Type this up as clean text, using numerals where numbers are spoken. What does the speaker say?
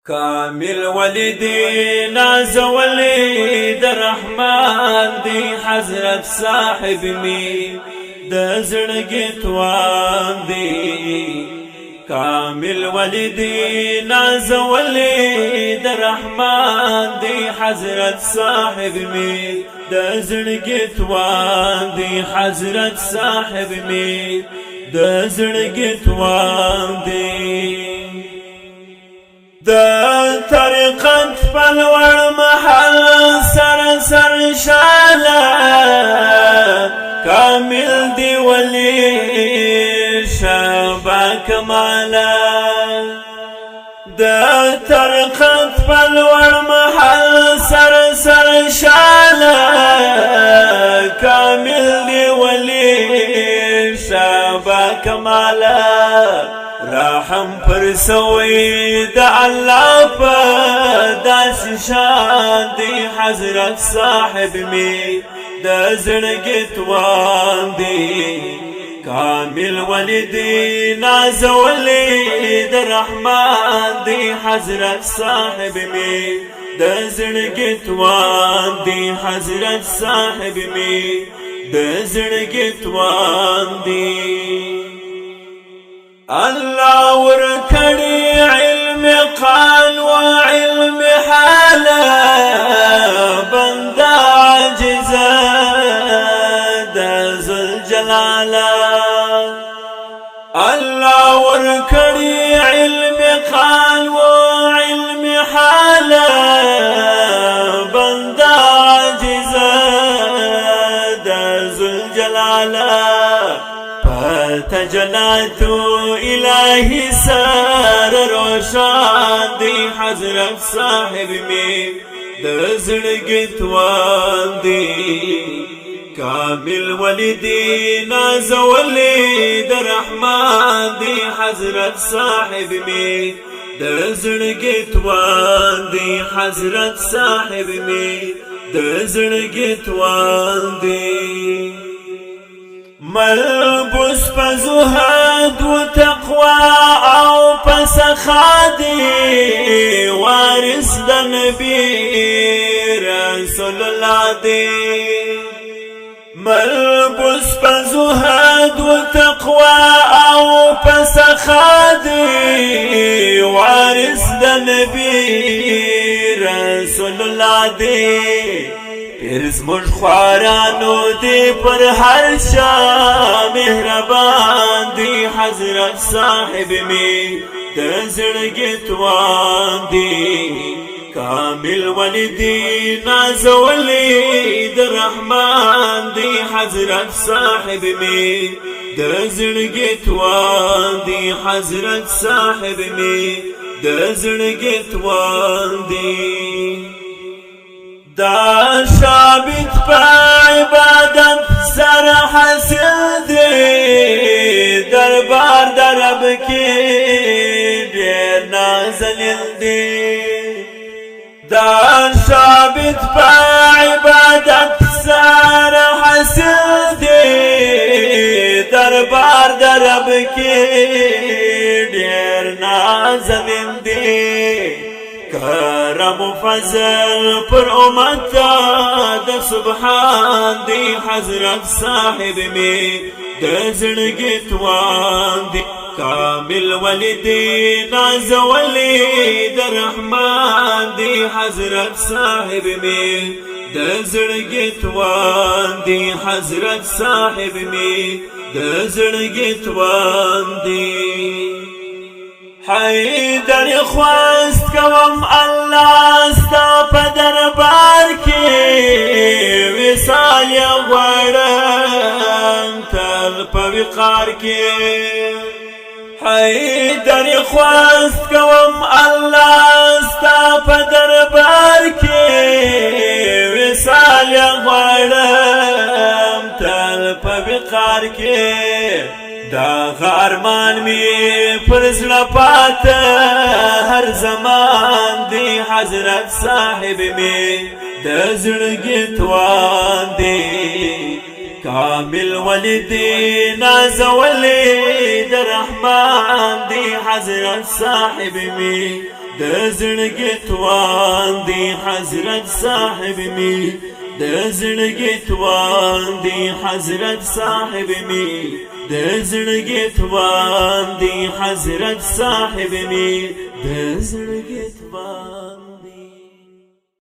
کامل ولیدی نازولی در رحمان دی حضرت صاحب می د زړګي توان دی کامل ولیدی نازولی در رحمان دی حضرت صاحب می د زړګي توان دی حضرت صاحب می د زړګي توان دی دا طریقت پلوړ محل سر شاله کامل دی ولی شبا کمالا دا طریقت پلوړ محل سر شاله کامل دی ولی شبا کمالا رحم پر سوی د الله په داس شان دی حضرت صاحب می د زړګي توان دی کامل ولیدی نازولی د رحمان دی حضرت صاحب می د زړګي توان دی حضرت صاحب می د زړګي توان دی الله ورکړی علم قال و علم حال بندا عاجز د ذل جلال الله ورکړی علم قال و علم حال بندا عاجز د ذل جلال تجلاتو الہی سر روشان دی حضرت صاحب می د زړګي توان دی کامل ولیدی نازولی د رحمان دی حضرت صاحب می د زړګي توان دی حضرت صاحب می د زړګي توان دی ملبوس پزهد و تقوى او پسخادی وارث د نبی رسول الله دی ملبوس پزهد و تقوى او پسخادی وارث د نبی رسول الله دی پیرز مش خوارانو دی پر هر شا مهربان دی حضرت صاحب می د زړګي توان دی کامل ولیدی نازولی د رحمان دی حضرت صاحب می د زړګي توان دی حضرت صاحب می د زړګي توان دی دا ثابت په عبادت سره حاصل دی دربار د رب کې ډېر نازل دی دا ثابت په عبادت سره حاصل دی دربار د رب کې ډېر نازل دی کرم و فضل پر امت د سبحان دی حضرت صاحب می د زړګي توان دی کامل ولیدی نازولی د رحمان دی حضرت صاحب می د زړګي توان دی حضرت صاحب می د زړګي توان دی حیدر خواست کوم الله ستا په دربار کې وصال غواړم تل په وقار کې حیدر خواست کوم الله ستا په دربار کې وصال غواړم تل په وقار کې دا غارمان می پرزړه پات هر زمان دی حضرت صاحب می د زړګي توان دی کامل ولیدی نازولی در رحمان دی حضرت صاحب می دزړګي توان دی حضرت صاحب می دزړګي توان دی حضرت صاحب می دزړګي توان دی حضرت صاحب می دزړګي توان